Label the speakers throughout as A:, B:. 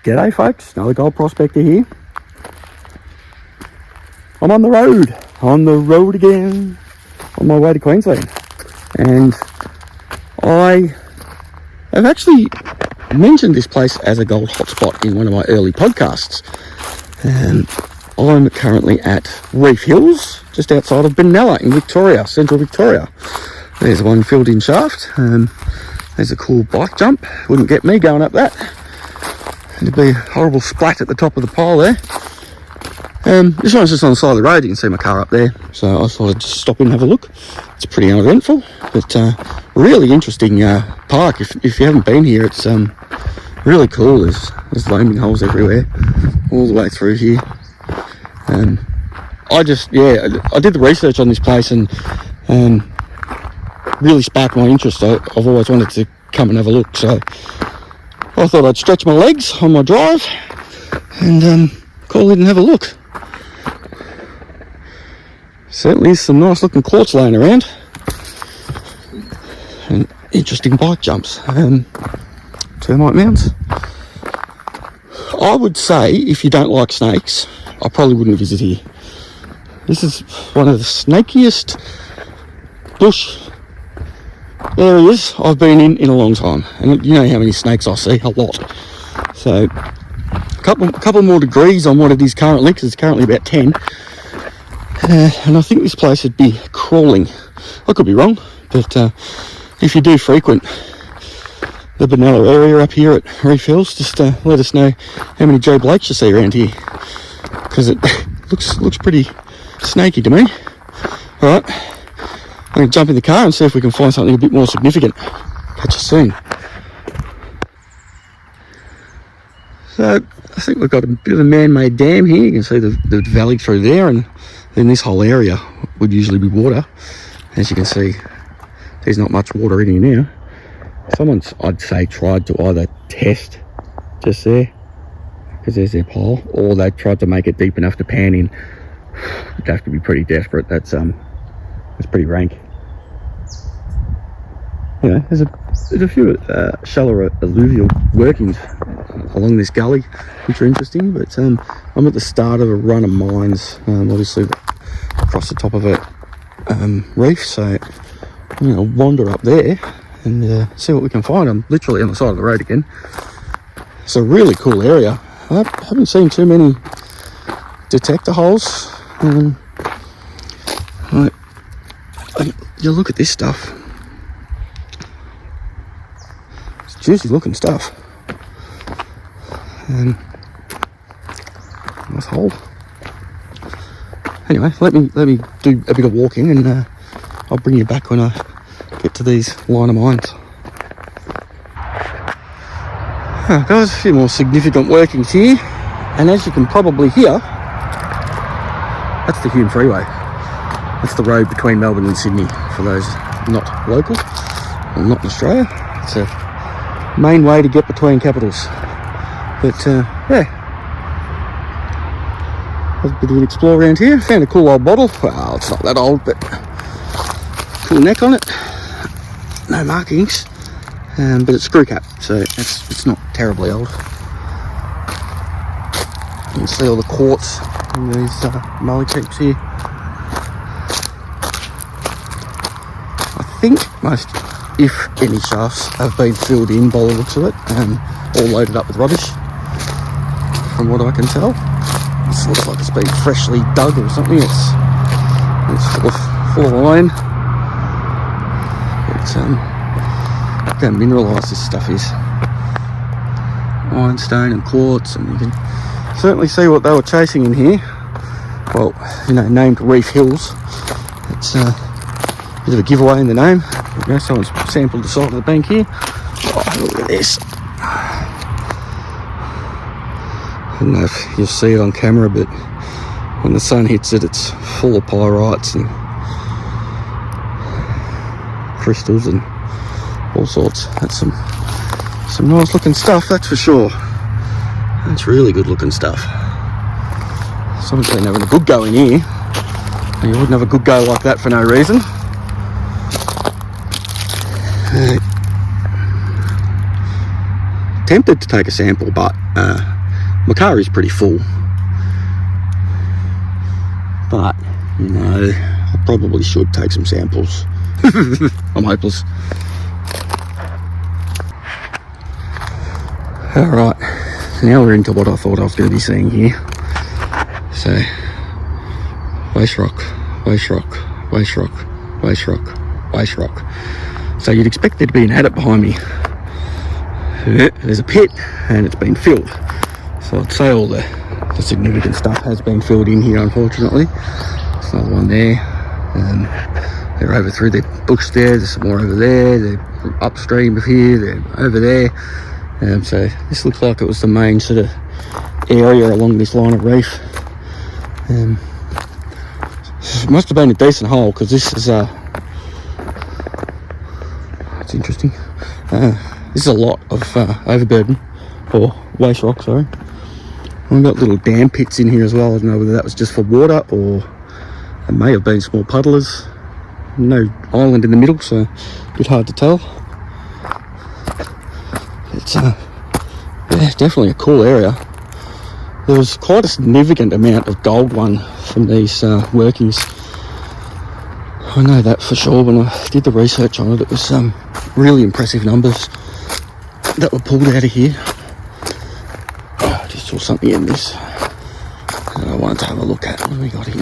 A: G'day folks, another gold prospector here. I'm on the road again, on my way to Queensland. And I have actually mentioned this place as a gold hotspot in one of my early podcasts. I'm currently at Reef Hills, just outside of Benalla in Victoria, central Victoria. There's one filled in shaft. There's a cool bike jump. Wouldn't get me going up that. It'd be a horrible splat at the top of the pile there. This one's just on the side of the road. You can see my car up there. So I thought I'd just stop in and have a look. It's pretty uneventful, but really interesting park. If you haven't been here, it's really cool. There's loaming holes everywhere, all the way through here. I did the research on this place and really sparked my interest. I've always wanted to come and have a look, so I thought I'd stretch my legs on my drive and call in and have a look. Certainly is some nice looking quartz laying around and interesting bike jumps. Termite mounds. I would say if you don't like snakes, I probably wouldn't visit here. This is one of the snakiest bush areas I've been in a long time, and you know how many snakes I see, a lot. So a couple more degrees on what it is currently, because it's currently about 10, and I think this place would be crawling. I could be wrong, but if you do frequent the Benalla area up here at Reef Hills, just let us know how many Joe Blakes you see around here, because it looks pretty snaky to me. Alright, I'm going to jump in the car and see if we can find something a bit more significant. Catch you soon. So I think we've got a bit of a man-made dam here. You can see the valley through there, and then this whole area would usually be water. As you can see, there's not much water in here now. Someone's, I'd say, tried to either test just there, because there's their pole, or they tried to make it deep enough to pan in. You'd have to be pretty desperate. That's pretty rank. You know, there's a few shallower alluvial workings along this gully, which are interesting, but I'm at the start of a run of mines, obviously across the top of a reef, so I'm going to wander up there and see what we can find. I'm literally on the side of the road again. It's a really cool area. I haven't seen too many detector holes. You look at this stuff. It's juicy looking stuff. Nice hole. Anyway, let me do a bit of walking, and I'll bring you back when I get to these line of mines. Guys, a few more significant workings here, and as you can probably hear, that's the Hume Freeway. That's the road between Melbourne and Sydney, for those not local or not in Australia. It's a main way to get between capitals. But yeah, a bit of an explore around here. Found a cool old bottle. Well, it's not that old, but cool neck on it. No markings, but it's screw cap, so it's not terribly old. You can see all the quartz in these molly keeps here. I think most, if any, shafts have been filled in by the looks of it, all loaded up with rubbish, from what I can tell. It looks like it's been freshly dug or something. It's full of iron. But look how mineralised this stuff is. Ironstone and quartz, and you can certainly see what they were chasing in here. Well, you know, named Reef Hills. It's a bit of a giveaway in the name. You know, someone's sampled the side of the bank here. Oh, look at this. I don't know if you'll see it on camera, but when the sun hits it, it's full of pyrites and crystals and all sorts. That's some nice looking stuff, that's for sure. That's really good looking stuff. Someone's been having a good go in here. You wouldn't have a good go like that for no reason. Tempted to take a sample, but My car is pretty full, but you know, I probably should take some samples. I'm hopeless. Alright, now we're into what I thought I was going to be seeing here. So, waste rock, waste rock, waste rock, waste rock, waste rock. So you'd expect there to be an adit behind me. There's a pit and it's been filled. So I'd say all the significant stuff has been filled in here, unfortunately. There's another one there. They're over through the bush there. There's some more over there. They're upstream of here. They're over there. So this looks like it was the main sort of area along this line of reef. It must have been a decent hole, because this is it's interesting. This is a lot of overburden, or waste rock, sorry. We've got little dam pits in here as well. I don't know whether that was just for water, or it may have been small puddlers. No island in the middle, so a bit hard to tell. It's yeah, definitely a cool area. There was quite a significant amount of gold won from these workings. I know that for sure. When I did the research on it, it was some really impressive numbers that were pulled out of here. Oh, I just saw something in this that I wanted to have a look at. What have we got here?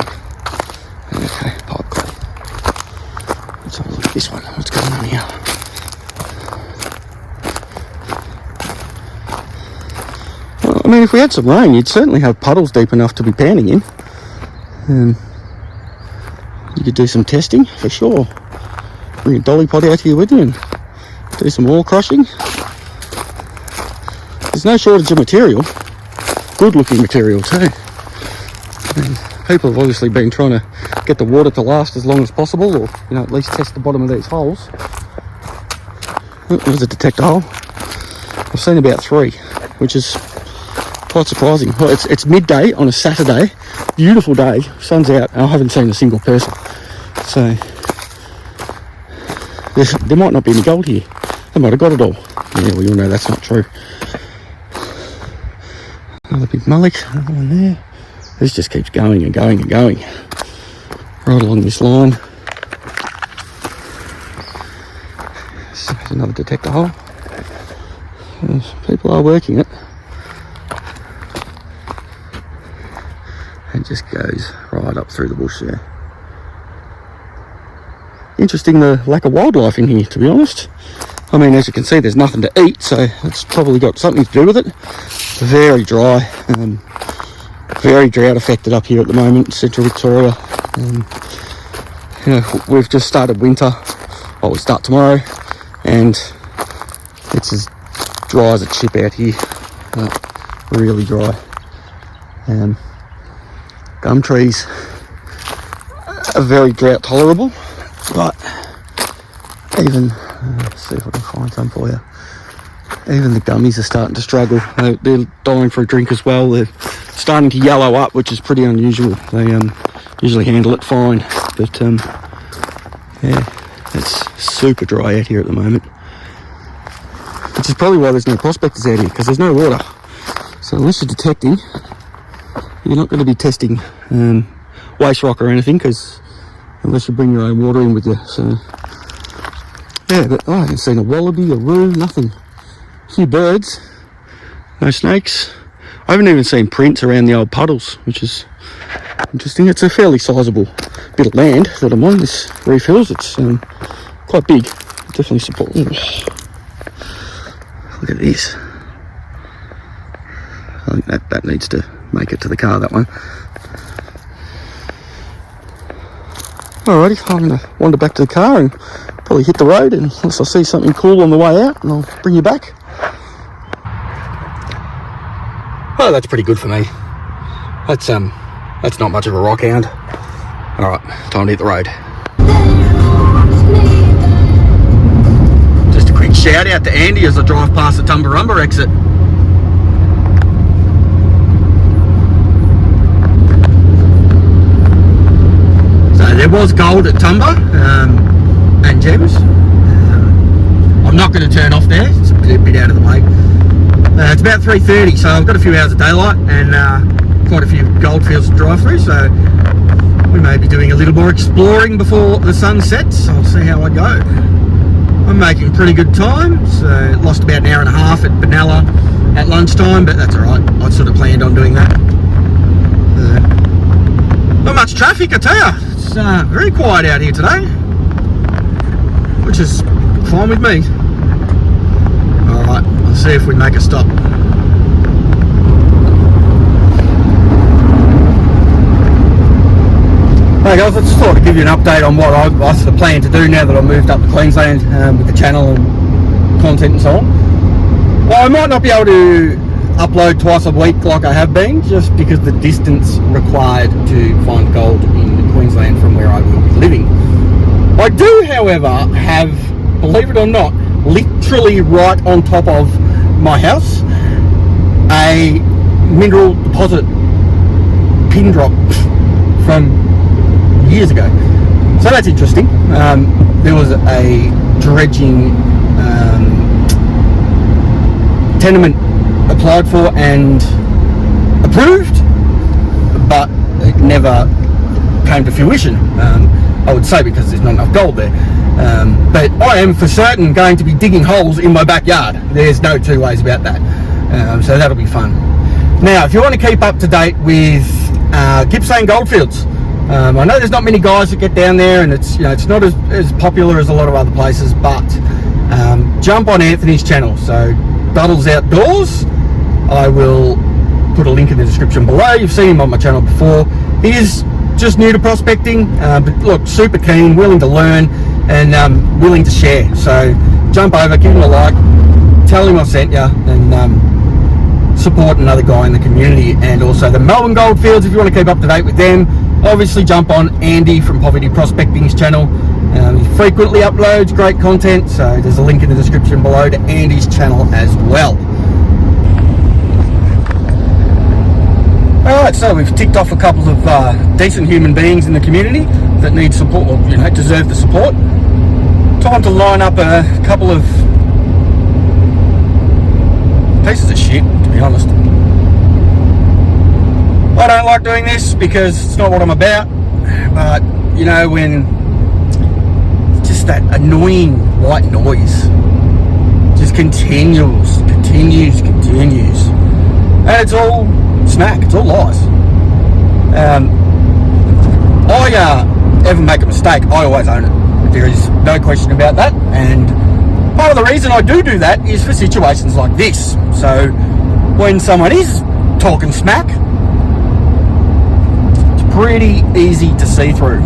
A: Okay, pipe clay. Let's have a look at this one. What's going on here? Well, I mean, if we had some rain, you'd certainly have puddles deep enough to be panning in. You could do some testing for sure. Bring a dolly pod out here with you and do some ore crushing. There's no shortage of material. Good looking material too. I mean, people have obviously been trying to get the water to last as long as possible, or you know, at least test the bottom of these holes. Oh, there's a detector hole. I've seen about 3, which is quite surprising. Well, it's midday on a Saturday, beautiful day, sun's out, and I haven't seen a single person. So there might not be any gold here. They might have got it all. Yeah, we all know that's not true. Another big mullock, another one there. This just keeps going and going and going right along this line. There's another detector hole. People are working it. It just goes right up through the bush there. Interesting, the lack of wildlife in here, to be honest. I mean, as you can see, there's nothing to eat, so it's probably got something to do with it. Very dry, very drought affected up here at the moment in central Victoria. You know, we've just started winter. Well, we start tomorrow, and it's as dry as a chip out here. Really dry. Gum trees are very drought tolerable, but even let's see if I can find some for you. Even the gummies are starting to struggle. They're dying for a drink as well. They're starting to yellow up, which is pretty unusual. They usually handle it fine, but yeah, it's super dry out here at the moment, which is probably why there's no prospectors out here, because there's no water. So unless you're detecting, you're not going to be testing waste rock or anything, because unless you bring your own water in with you. So yeah, but I haven't seen a wallaby, a roo, nothing. A few birds, no snakes. I haven't even seen prints around the old puddles, which is interesting. It's a fairly sizable bit of land that I'm on, this Reef Hills. It's quite big. Definitely support. Ooh. Look at this. I think that needs to make it to the car, that one. Alrighty, I'm going to wander back to the car and probably hit the road unless I see something cool on the way out, and I'll bring you back. Oh, that's pretty good for me. That's not much of a rock hound. Alright, time to hit the road. Just a quick shout out to Andy as I drive past the Tumbarumba exit. There was gold at Tumba and gems. I'm not going to turn off there, it's a bit out of the way. It's about 3:30, so I've got a few hours of daylight and quite a few goldfields to drive through, so we may be doing a little more exploring before the sun sets. I'll see how I go. I'm making pretty good time, so lost about an hour and a half at Benalla at lunchtime, but that's alright. I sort of planned on doing that. Not much traffic, I tell you. It's very quiet out here today, which is fine with me. Alright, I'll see if we make a stop. Hey guys, I just thought I'd give you an update on what I sort of plan to do now that I've moved up to Queensland with the channel and content and so on. Well, I might not be able to upload twice a week like I have been, just because the distance required to find gold in Queensland from where I will be living. I do, however, have, believe it or not, literally right on top of my house, a mineral deposit pin drop from years ago. So that's interesting. There was a dredging tenement applied for and approved, but it never came to fruition. I would say because there's not enough gold there. But I am for certain going to be digging holes in my backyard. There's no two ways about that. So that'll be fun. Now, if you want to keep up to date with Gippsland Goldfields, I know there's not many guys that get down there, and it's not as popular as a lot of other places, but jump on Anthony's channel. So Bubbles Outdoors. I will put a link in the description below. You've seen him on my channel before. He is just new to prospecting, but look, super keen, willing to learn, and willing to share. So jump over, give him a like, tell him I sent you, and support another guy in the community. And also the Melbourne Goldfields, if you want to keep up to date with them, obviously jump on Andy from Poverty Prospecting's channel. He frequently uploads great content, so there's a link in the description below to Andy's channel as well. Alright, so we've ticked off a couple of decent human beings in the community that need support, or deserve the support. Time to line up a couple of pieces of shit, to be honest. I don't like doing this because it's not what I'm about, but when it's just that annoying white noise just continues, and it's all smack, it's all lies. I ever make a mistake, I always own it. There is no question about that, and part of the reason I do that is for situations like this. So when someone is talking smack, pretty easy to see through.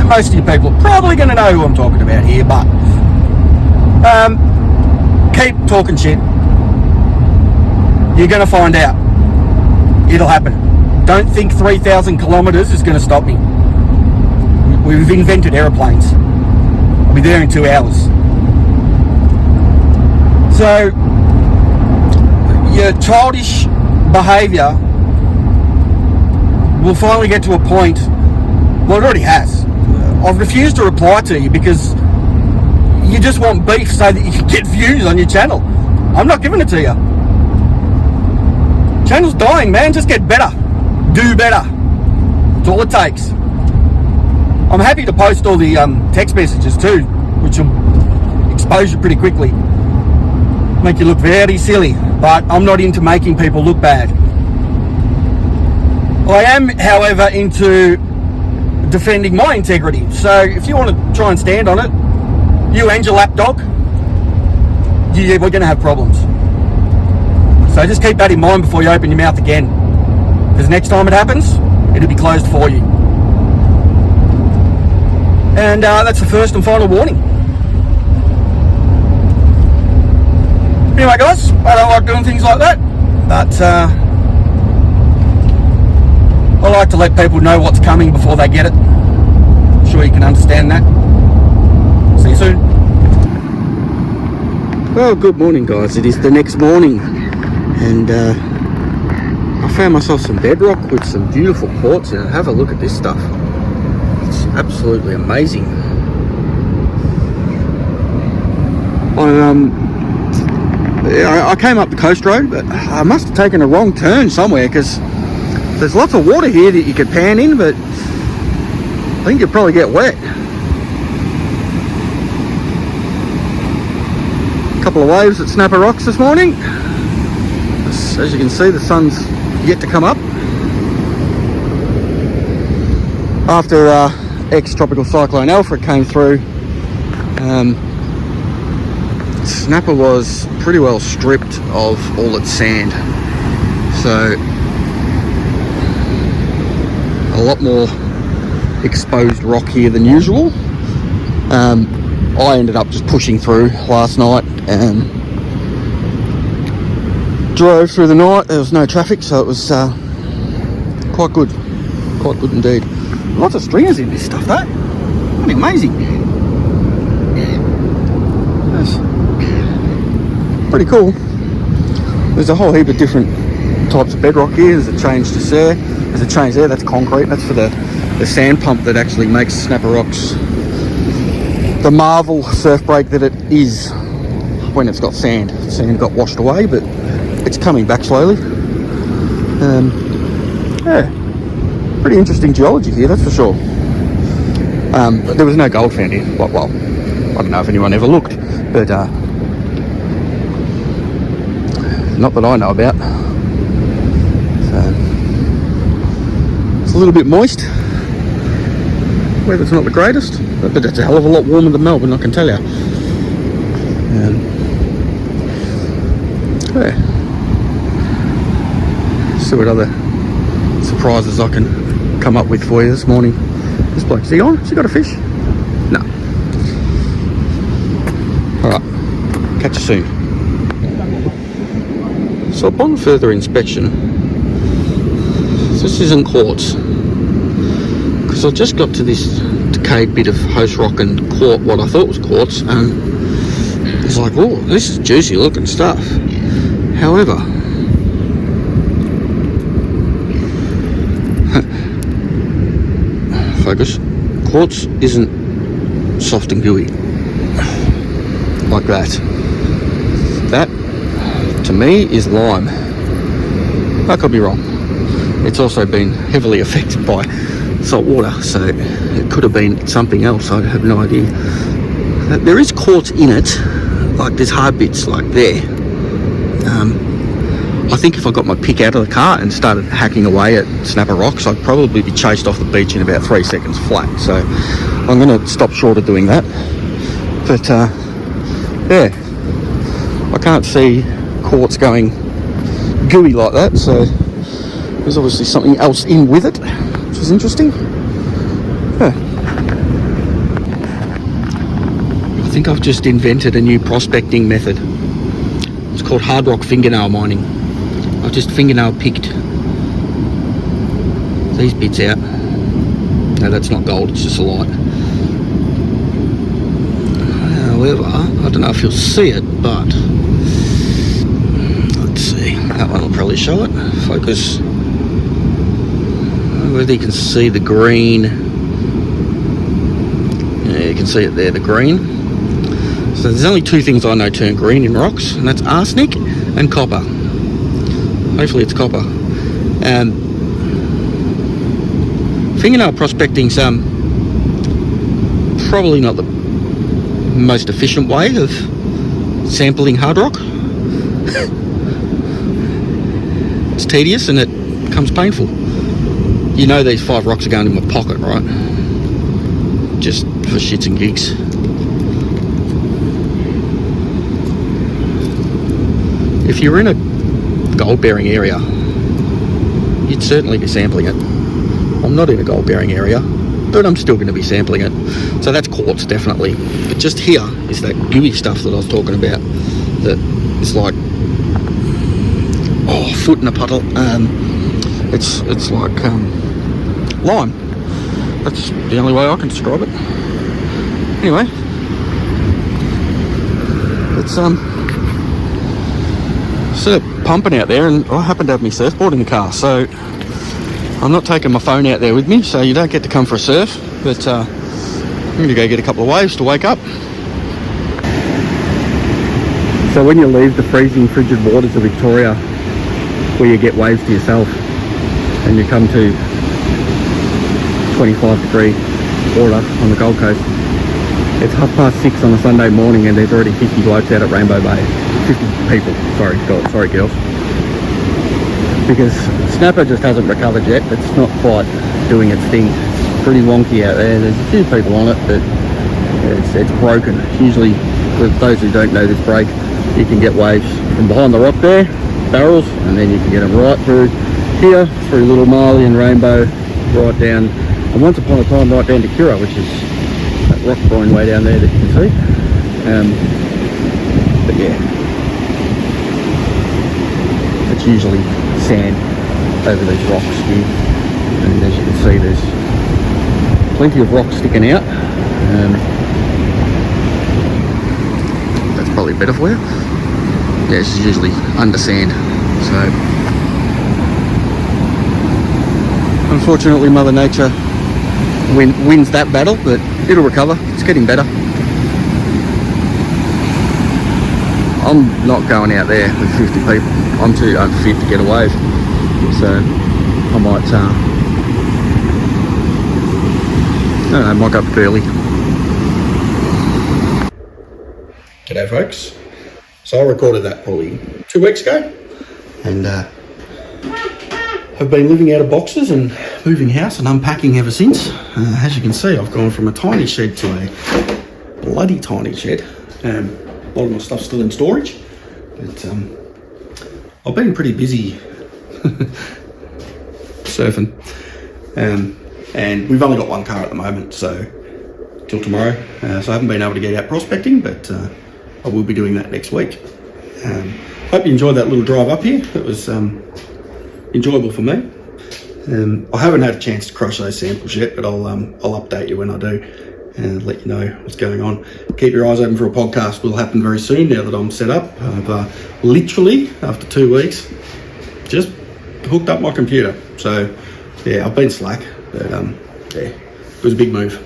A: Most of you people are probably going to know who I'm talking about here, but keep talking shit. You're going to find out. It'll happen. Don't think 3,000 kilometres is going to stop me. We've invented aeroplanes. I'll be there in 2 hours. So your childish behaviour will finally get to a point, well, it already has. I've refused to reply to you because you just want beef so that you can get views on your channel. I'm not giving it to you. Channel's dying, man. Just get better. Do better. That's all it takes. I'm happy to post all the text messages too, which will expose you pretty quickly. Make you look very silly, but I'm not into making people look bad. I am, however, into defending my integrity. So if you want to try and stand on it, you and your lapdog, we're going to have problems. So just keep that in mind before you open your mouth again. Because next time it happens, it'll be closed for you. And that's the first and final warning. Anyway, guys, I don't like doing things like that, but I like to let people know what's coming before they get it. I'm sure you can understand that. See you soon. Well, good morning, guys. It is the next morning, and I found myself some bedrock with some beautiful quartz. And have a look at this stuff. It's absolutely amazing. I came up the coast road, but I must have taken a wrong turn somewhere, because there's lots of water here that you could pan in, but I think you'd probably get wet. A couple of waves at Snapper Rocks this morning. As you can see, the sun's yet to come up. After ex-tropical cyclone Alfred came through, Snapper was pretty well stripped of all its sand. So a lot more exposed rock here than usual. I ended up just pushing through last night and drove through the night. There was no traffic, so it was quite good indeed. Lots of stringers in this stuff, though. Pretty amazing. That's pretty cool. There's a whole heap of different types of bedrock here. There's a change to there. There's a change there. That's concrete. That's for the sand pump that actually makes Snapper Rocks the marvel surf break that it is when it's got sand. Sand got washed away, but it's coming back slowly. Yeah, pretty interesting geology here, that's for sure. But there was no gold found here. Well, I don't know if anyone ever looked, but not that I know about. So it's a little bit moist. Weather's not the greatest, but it's a hell of a lot warmer than Melbourne, I can tell you. Yeah. See what other surprises I can come up with for you this morning. This bloke, is he on? Has he got a fish? No. Alright, catch you soon. So upon further inspection, this isn't quartz. Because I just got to this decayed bit of host rock and caught what I thought was quartz, and it's like, oh, this is juicy looking stuff. However, focus, quartz isn't soft and gooey like that. That, to me, is lime. I could be wrong. It's also been heavily affected by salt water, so it could have been something else. I have no idea. There is quartz in it, like there's hard bits like there. I think if I got my pick out of the car and started hacking away at Snapper Rocks, I'd probably be chased off the beach in about 3 seconds flat. So I'm going to stop short of doing that. But yeah, I can't see quartz going gooey like that, so there's obviously something else in with it, which is interesting. Yeah. I think I've just invented a new prospecting method. It's called hard rock fingernail mining. I've just fingernail picked these bits out. No, that's not gold, it's just a light. However, I don't know if you'll see it, but let's see. That one will probably show it. Focus. Whether you can see the green. Yeah, you can see it there, the green. So there's only two things I know turn green in rocks, and that's arsenic and copper. Hopefully it's copper. Fingernail prospecting's probably not the most efficient way of sampling hard rock. It's tedious and it becomes painful. You know these 5 rocks are going in my pocket, right? Just for shits and gigs. If you're in a gold-bearing area, you'd certainly be sampling it. I'm not in a gold-bearing area, but I'm still going to be sampling it. So that's quartz, definitely. But just here is that gooey stuff that I was talking about, that is like, oh, foot in a puddle. It's like lime. That's the only way I can describe it. Anyway, it's sort of pumping out there, and I happen to have my surfboard in the car, so I'm not taking my phone out there with me, so you don't get to come for a surf, but I'm going to go get a couple of waves to wake up. So when you leave the freezing frigid waters of Victoria, where you get waves to yourself, and you come to 25-degree water on the Gold Coast, it's 6:30 on a Sunday morning and there's already 50 blokes out at Rainbow Bay. 50 people, sorry girls. Because snapper just hasn't recovered yet. It's not quite doing its thing. It's pretty wonky out there. There's a few people on it, but it's broken. Usually, for those who don't know this break, you can get waves from behind the rock there, barrels, and then you can get them right through here, through Little Marley and Rainbow, right down, and once upon a time right down to Kira, which is that rock groin way down there that you can see. But yeah, it's usually sand over these rocks here, and as you can see there's plenty of rocks sticking out. That's probably better for you. Yeah, this is usually under sand, so unfortunately Mother Nature wins that battle, but it'll recover. It's getting better. I'm not going out there with 50 people. I'm too unfit to get a wave, so I might I don't know, might go up early. G'day folks. So I recorded that probably 2 weeks ago, and I've been living out of boxes and moving house and unpacking ever since. As you can see, I've gone from a tiny shed to a bloody tiny shed. A lot of my stuff's still in storage, but I've been pretty busy surfing, and we've only got one car at the moment, so till tomorrow. So I haven't been able to get out prospecting, but I will be doing that next week. Hope you enjoyed that little drive up here. It was enjoyable for me. I haven't had a chance to crush those samples yet, but I'll update you when I do and let you know what's going on. Keep your eyes open for a podcast. Will happen very soon now that I'm set up. I've literally, after 2 weeks, just hooked up my computer. So yeah, I've been slack, but yeah, it was a big move.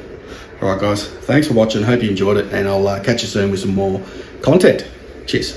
A: All right guys, thanks for watching. Hope you enjoyed it, and I'll catch you soon with some more content. Cheers.